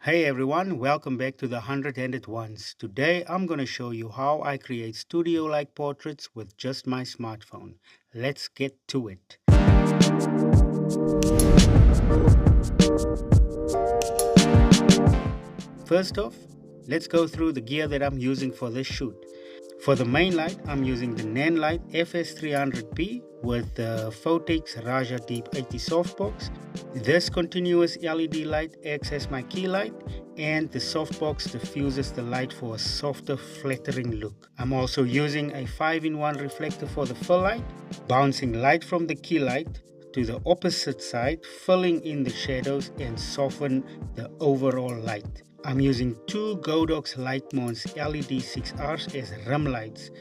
Hey everyone, welcome back to the 100-Handed Ones. Today I'm going to show you how I create studio-like portraits with just my smartphone. Let's get to it. First off, let's go through the gear that I'm using for this shoot. For the main light, I'm using the nanlite FS300P with the Photix Raja Deep 80 softbox. This continuous LED light acts as my key light, and the softbox diffuses the light for a softer, flattering look. I'm also using a 5-in-1 reflector for the fill light, bouncing light from the key light to the opposite side, filling in the shadows and soften the overall light. I'm using two Godox Lightmons LED 6Rs as rim lights.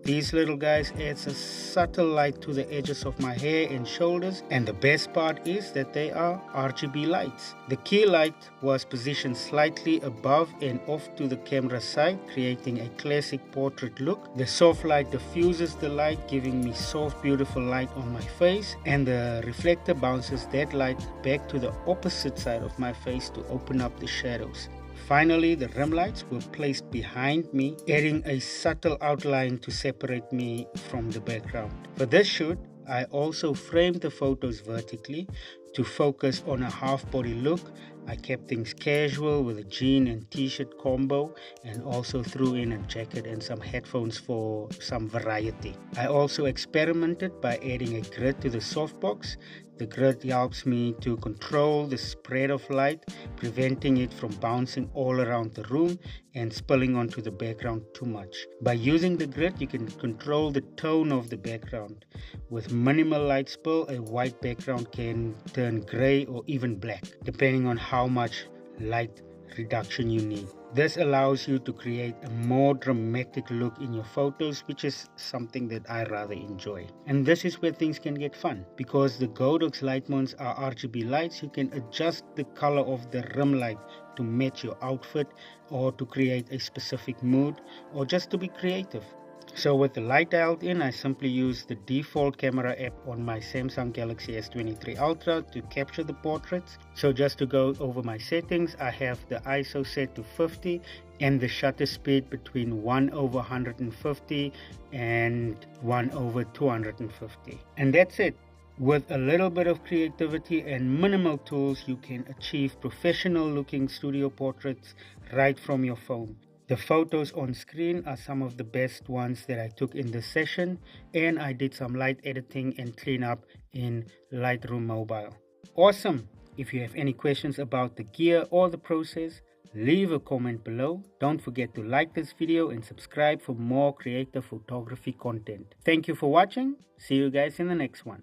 These little guys adds a subtle light to the edges of my hair and shoulders, and the best part is that they are RGB lights. The key light was positioned slightly above and off to the camera side, creating a classic portrait look. The soft light diffuses the light, giving me soft, beautiful light on my face, and the reflector bounces that light back to the opposite side of my face to open up the shadows. Finally, the rim lights were placed behind me, adding a subtle outline to separate me from the background. For this shoot, I also framed the photos vertically to focus on a half-body look. I kept things casual with a jean and t-shirt combo, and also threw in a jacket and some headphones for some variety. I also experimented by adding a grid to the softbox. The grid helps me to control the spread of light, preventing it from bouncing all around the room and spilling onto the background too much. By using the grid, you can control the tone of the background. With minimal light spill, a white background can turn gray or even black, depending on how much light reduction you need. This allows you to create a more dramatic look in your photos, which is something that I rather enjoy. And this is where things can get fun. Because the Godox Lightmons are RGB lights, you can adjust the color of the rim light to match your outfit, or to create a specific mood, or just to be creative. So with the light dialed in, I simply use the default camera app on my Samsung Galaxy S23 Ultra to capture the portraits. So just to go over my settings, I have the ISO set to 50 and the shutter speed between 1/150 and 1/250. And that's it. With a little bit of creativity and minimal tools, you can achieve professional looking studio portraits right from your phone. The photos on screen are some of the best ones that I took in this session, and I did some light editing and cleanup in Lightroom Mobile. Awesome! If you have any questions about the gear or the process, leave a comment below. Don't forget to like this video and subscribe for more creative photography content. Thank you for watching. See you guys in the next one.